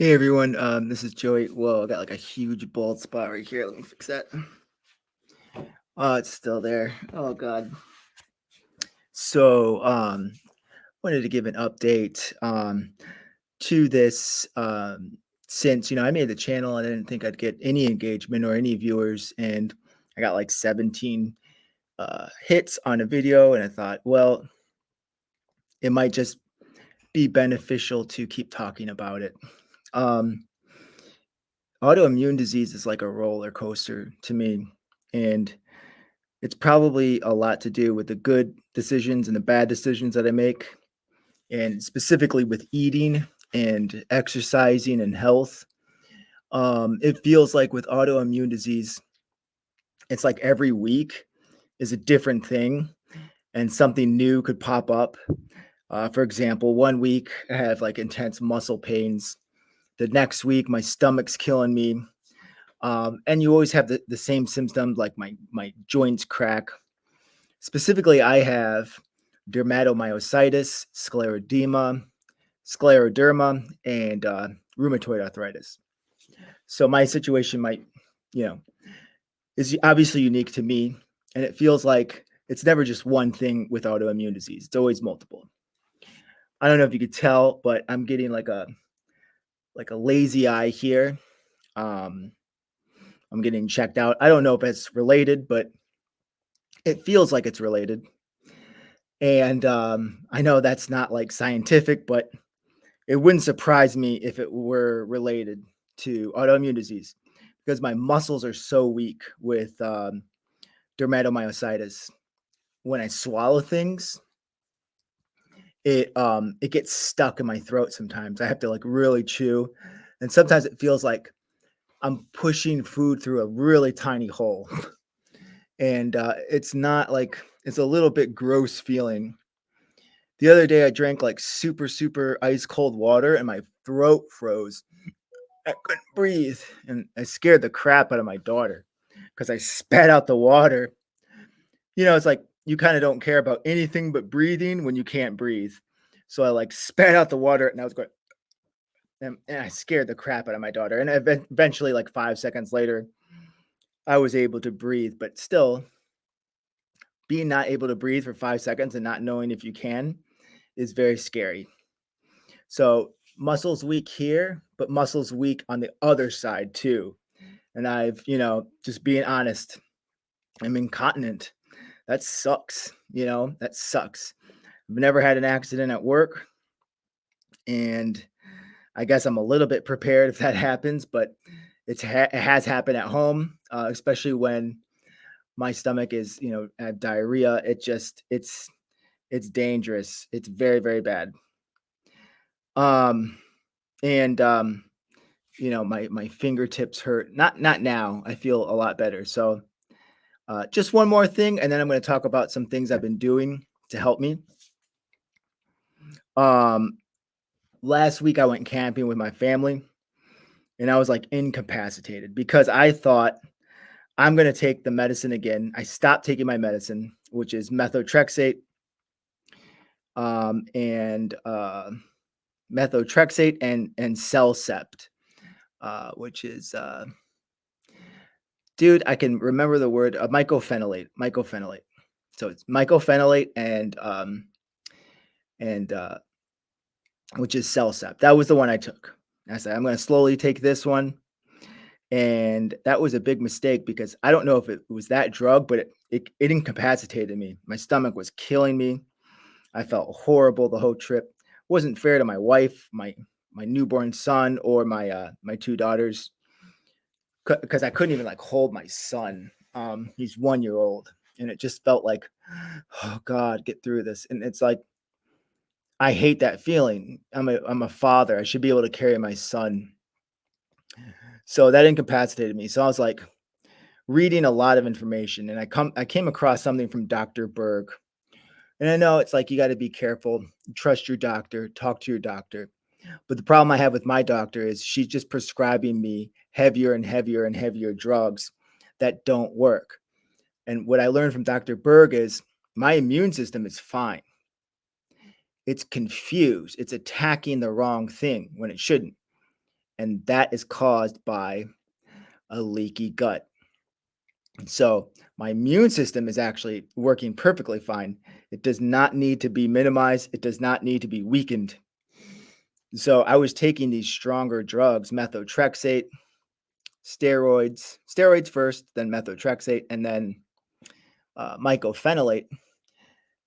Hey everyone, this is Joey. Whoa, I got like a huge bald spot right here. Let me fix that. Oh, it's still there. Oh God. So, wanted to give an update to this since I made the channel. I didn't think I'd get any engagement or any viewers, and I got like 17 hits on a video, and I thought, well, it might just be beneficial to keep talking about it. Um, Autoimmune disease is like a roller coaster to me, and it's probably a lot to do with the good decisions and the bad decisions that I make, and specifically with eating and exercising and health. It feels like with autoimmune disease, it's like every week is a different thing and something new could pop up. For example, one week I have like intense muscle pains. The next week, my stomach's killing me. And you always have the same symptoms like my joints crack. Specifically, I have dermatomyositis, scleroderma, and rheumatoid arthritis. So my situation might, you know, is obviously unique to me, and it feels like it's never just one thing with autoimmune disease. It's always multiple. I don't know if you could tell, but I'm getting like a lazy eye here. Um, I'm getting checked out. I don't know if it's related, but it feels like it's related. And I know that's not like scientific, but it wouldn't surprise me if it were related to autoimmune disease because my muscles are so weak with dermatomyositis. When I swallow things, it gets stuck in my throat sometimes. I have to like really chew, and sometimes it feels like I'm pushing food through a really tiny hole. And it's not like it's a little bit gross feeling. The other day I drank like super ice cold water and my throat froze. I couldn't breathe, and I scared the crap out of my daughter because I spat out the water. It's like you kind of don't care about anything but breathing when you can't breathe. So I like spat out the water, and I was going, and I scared the crap out of my daughter. And eventually, like 5 seconds later, I was able to breathe. But still, being not able to breathe for 5 seconds and not knowing if you can is very scary. So muscles weak here, but muscles weak on the other side too. And I've, just being honest, I'm incontinent. That sucks. That sucks. I've never had an accident at work, and I guess I'm a little bit prepared if that happens, but it has happened at home, especially when my stomach is, I have diarrhea. It's dangerous. It's very bad. Um, and my fingertips hurt. Not now. I feel a lot better. So just one more thing, and then I'm going to talk about some things I've been doing to help me. Um, Last week I went camping with my family, and I was like incapacitated because I thought I'm going to take the medicine again. I stopped taking my medicine, which is methotrexate, and and Cellcept, which is dude, I can remember the word mycophenolate. So it's mycophenolate and which is Cellcept. That was the one I took. I said I'm going to slowly take this one, and that was a big mistake because I don't know if it was that drug, but it incapacitated me. My stomach was killing me. I felt horrible the whole trip. Wasn't fair to my wife, my newborn son, or my two daughters because I couldn't even like hold my son. He's 1 year old, and it just felt like, oh God, get through this. And it's like I hate that feeling. I'm a father. I should be able to carry my son. So that incapacitated me. So I was like reading a lot of information, and I came across something from Dr. Berg. And I know it's like you got to be careful, trust your doctor, talk to your doctor. But the problem I have with my doctor is she's just prescribing me heavier and heavier and heavier drugs that don't work. And what I learned from Dr. Berg is my immune system is fine. It's confused. It's attacking the wrong thing when it shouldn't. and that is caused by a leaky gut. So my immune system is actually working perfectly fine. It does not need to be minimized. It does not need to be weakened. So I was taking these stronger drugs, methotrexate, steroids first, then methotrexate, and then mycophenolate.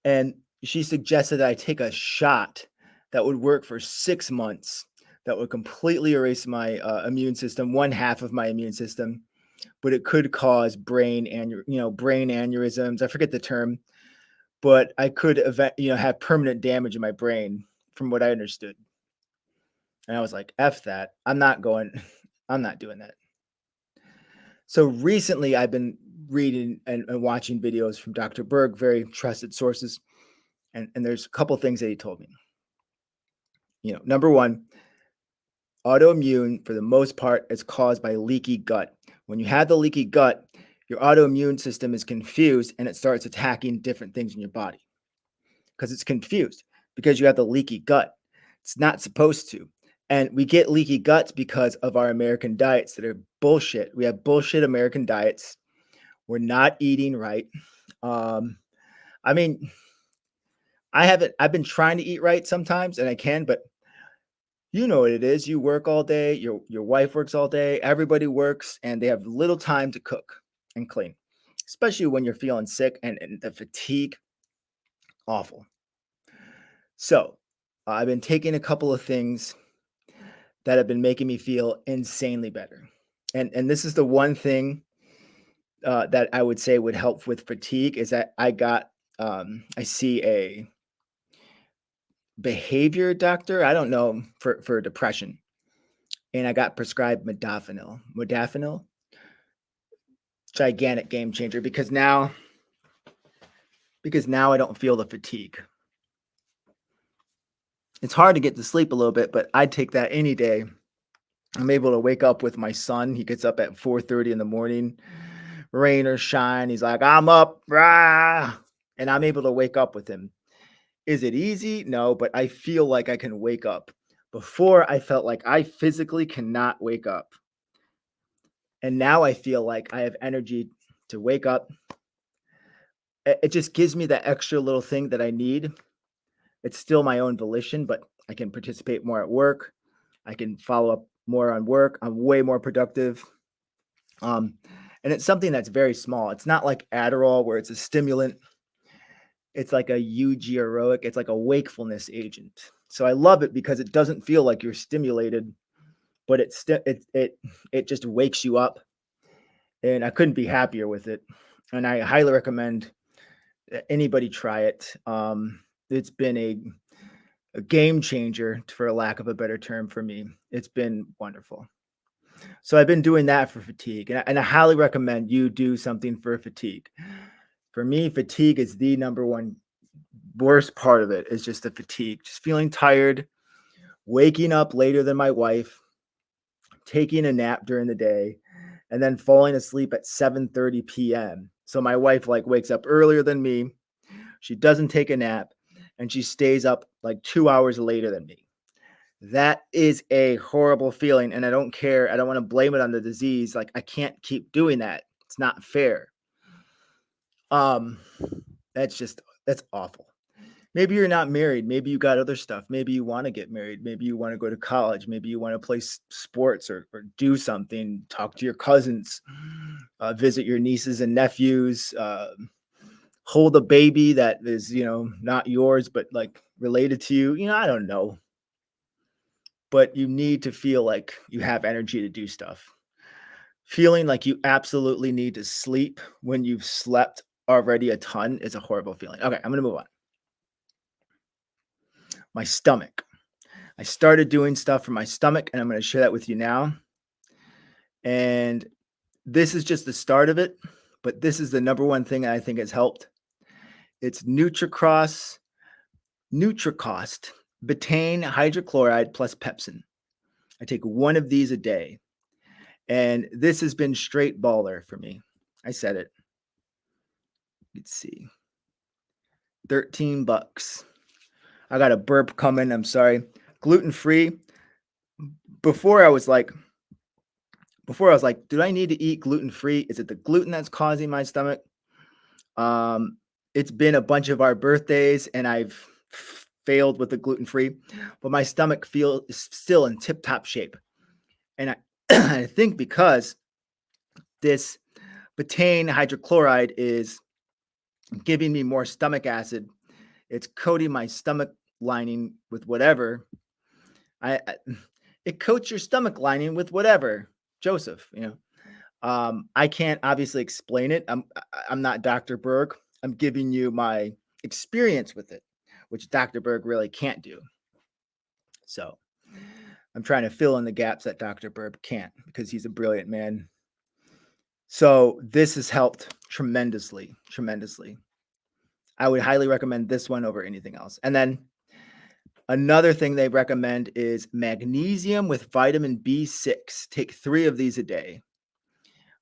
And she suggested that I take a shot that would work for 6 months, that would completely erase my immune system, one half of my immune system, but it could cause brain aneurysms. I forget the term, but I could have permanent damage in my brain, from what I understood. And I was like, "F that! I'm not going. I'm not doing that." So recently, I've been reading and watching videos from Dr. Berg, very trusted sources, and there's a couple things that he told me. Number one, autoimmune for the most part is caused by leaky gut. When you have the leaky gut, your autoimmune system is confused and it starts attacking different things in your body because it's confused because you have the leaky gut. It's not supposed to. And we get leaky guts because of our American diets that are bullshit. We have bullshit American diets. We're not eating right. Um, I mean, I've been trying to eat right sometimes and I can, but you know what it is. You work all day, your wife works all day, everybody works, and they have little time to cook and clean, especially when you're feeling sick and the fatigue, awful. So I've been taking a couple of things that have been making me feel insanely better. And this is the one thing that I would say would help with fatigue is that I see a behavior doctor, I don't know, for depression, and I got prescribed Modafinil, gigantic game changer because now I don't feel the fatigue. It's hard to get to sleep a little bit, but I'd take that any day. I'm able to wake up with my son. He gets up at 4:30 in the morning, rain or shine. He's like, "I'm up, rah!" And I'm able to wake up with him. Is it easy? No, but I feel like I can wake up. Before, I felt like I physically cannot wake up. And now I feel like I have energy to wake up. It just gives me that extra little thing that I need. It's still my own volition, but I can participate more at work. I can follow up more on work. I'm way more productive. Um, and it's something that's very small. It's not like Adderall where it's a stimulant. It's like a eugeroic. It's like a wakefulness agent. So I love it because it doesn't feel like you're stimulated, but it just wakes you up. And I couldn't be happier with it. And I highly recommend anybody try it. It's been a game changer, for a lack of a better term, for me. It's been wonderful. So I've been doing that for fatigue, and I highly recommend you do something for fatigue. For me, fatigue is the number one worst part of it is just the fatigue, just feeling tired, waking up later than my wife, taking a nap during the day, and then falling asleep at 7:30 p.m. So my wife like wakes up earlier than me. She doesn't take a nap and she stays up like 2 hours later than me. That is a horrible feeling, and I don't care. I don't wanna blame it on the disease, like, I can't keep doing that. It's not fair. Um, that's awful. Maybe you're not married, maybe you got other stuff, maybe you wanna get married, maybe you wanna go to college, maybe you wanna play sports or do something, talk to your cousins, visit your nieces and nephews, hold a baby that is, not yours, but, like, related to you, I don't know. But you need to feel like you have energy to do stuff. Feeling like you absolutely need to sleep when you've slept already a ton is a horrible feeling. Okay, I'm gonna move on. My stomach. I started doing stuff for my stomach, and I'm gonna share that with you now. And this is just the start of it, but this is the number one thing I think has helped. It's Nutricost, betaine hydrochloride plus Pepsin. I take one of these a day. And this has been straight baller for me. I said it. Let's see. $13. I got a burp coming. I'm sorry. Gluten free. before I was like, do I need to eat gluten free? Is it the gluten that's causing my stomach? Um, it's been a bunch of our birthdays, and I've failed with the gluten free, but my stomach feel is still in tip top shape, and I I think because this betaine hydrochloride is giving me more stomach acid. It's coating my stomach lining with whatever. I it coats your stomach lining with whatever, Joseph. I can't obviously explain it. I'm not Dr. Berg. I'm giving you my experience with it, which Dr. Berg really can't do. So I'm trying to fill in the gaps that Dr. Berg can't because he's a brilliant man. So this has helped tremendously, tremendously. I would highly recommend this one over anything else. And then another thing they recommend is magnesium with vitamin B6. Take 3 of these a day.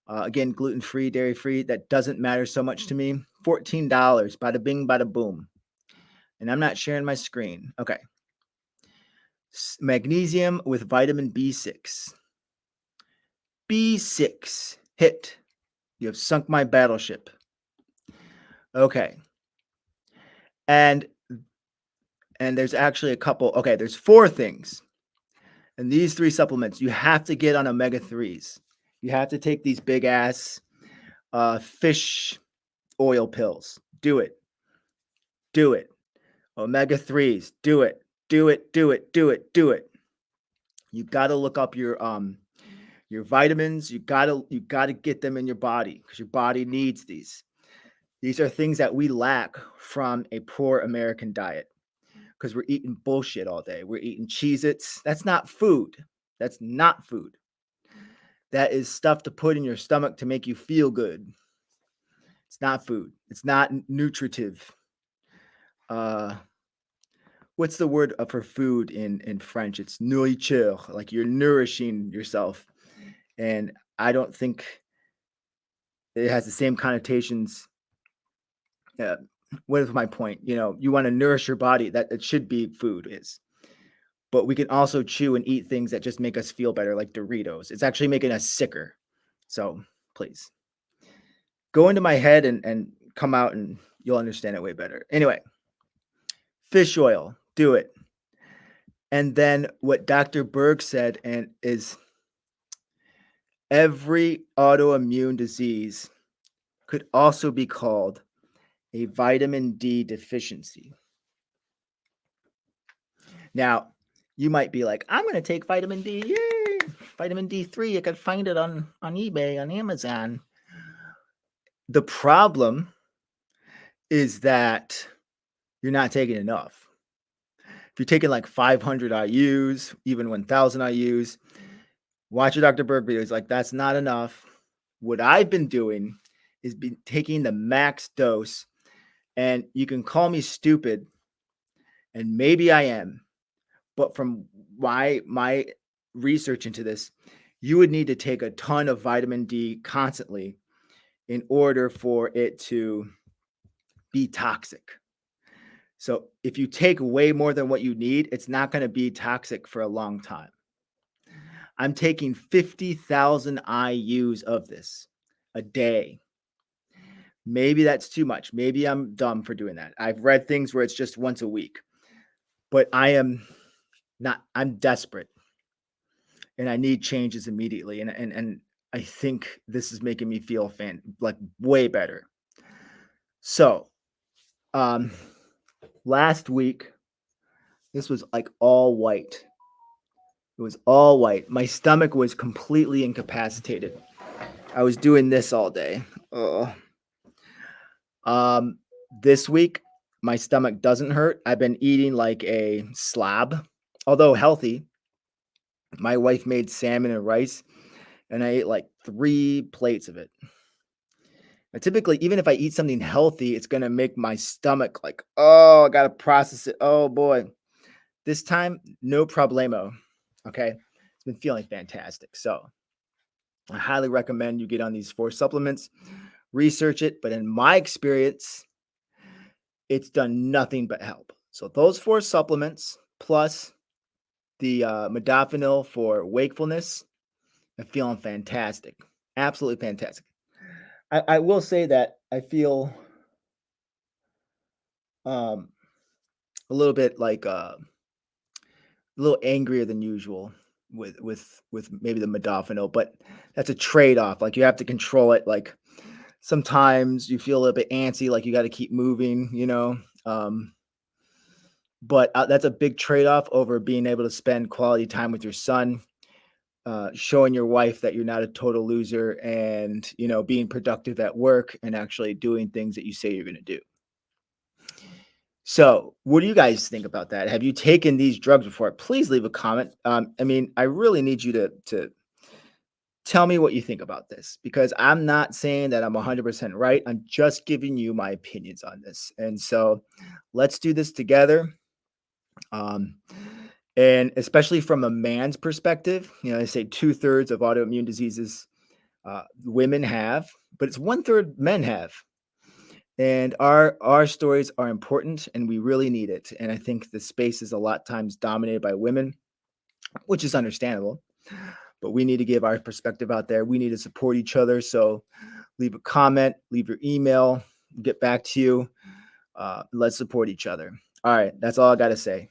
Again, gluten-free, dairy-free. That doesn't matter so much to me. $14. Bada bing, bada boom. And I'm not sharing my screen. Okay. Magnesium with vitamin B6. B6. Hit. You have sunk my battleship. Okay. And there's actually a couple. Okay, there's 4 things. And these 3 supplements, you have to get on omega-3s. You have to take these big ass fish oil pills. Do it. Do it. Omega-3s. Do it. Do it. Do it. Do it. Do it. You got to look up your vitamins. You got to get them in your body because your body needs these. These are things that we lack from a poor American diet because we're eating bullshit all day. We're eating Cheez-Its. That's not food. That's not food. That is stuff to put in your stomach to make you feel good. It's not food. It's not nutritive. What's the word for food in French? It's nourriture, like you're nourishing yourself. And I don't think it has the same connotations. What is my point? You want to nourish your body. That it should be food is. But we can also chew and eat things that just make us feel better, like Doritos. It's actually making us sicker. So please go into my head and come out and you'll understand it way better. Anyway, fish oil, do it. And then what Dr. Berg said and is every autoimmune disease could also be called a vitamin D deficiency. Now, you might be like, I'm going to take vitamin D. Yay! Vitamin D3. You could find it on eBay, on Amazon. The problem is that you're not taking enough. If you're taking like 500 IUs, even 1,000 IUs, watch your Dr. Berg videos. Like, that's not enough. What I've been doing is been taking the max dose, and you can call me stupid, and maybe I am. But from my research into this, you would need to take a ton of vitamin D constantly in order for it to be toxic. So if you take way more than what you need, it's not going to be toxic for a long time. I'm taking 50,000 IUs of this a day. Maybe that's too much. Maybe I'm dumb for doing that. I've read things where it's just once a week, but I'm desperate and I need changes immediately. And I think this is making me feel way better. So, last week, this was like all white. It was all white. My stomach was completely incapacitated. I was doing this all day. This week, my stomach doesn't hurt. I've been eating like a slob, although healthy. My wife made salmon and rice, and I ate like 3 plates of it. Typically, even if I eat something healthy, it's going to make my stomach like, oh, I got to process it. Oh, boy. This time, no problemo. Okay. It's been feeling fantastic. So I highly recommend you get on these 4 supplements, research it. But in my experience, it's done nothing but help. So those 4 supplements plus the Modafinil for wakefulness. I'm feeling fantastic, absolutely fantastic. I will say that I feel um, a little bit like a little angrier than usual with maybe the modafinil, but that's a trade-off. Like you have to control it. Like sometimes you feel a little bit antsy, like you got to keep moving, you know. Um, but that's a big trade-off over being able to spend quality time with your son, showing your wife that you're not a total loser, and being productive at work and actually doing things that you say you're going to do. So, what do you guys think about that? Have you taken these drugs before? Please leave a comment. I mean, I really need you to tell me what you think about this because I'm not saying that I'm 100% right. I'm just giving you my opinions on this. And so, let's do this together. Um, and especially from a man's perspective, they say 2/3 of autoimmune diseases women have, but it's 1/3 men have. And our stories are important and we really need it. And I think the space is a lot times dominated by women, which is understandable. But we need to give our perspective out there. We need to support each other. So leave a comment, leave your email, get back to you. Let's support each other. All right, that's all I got to say.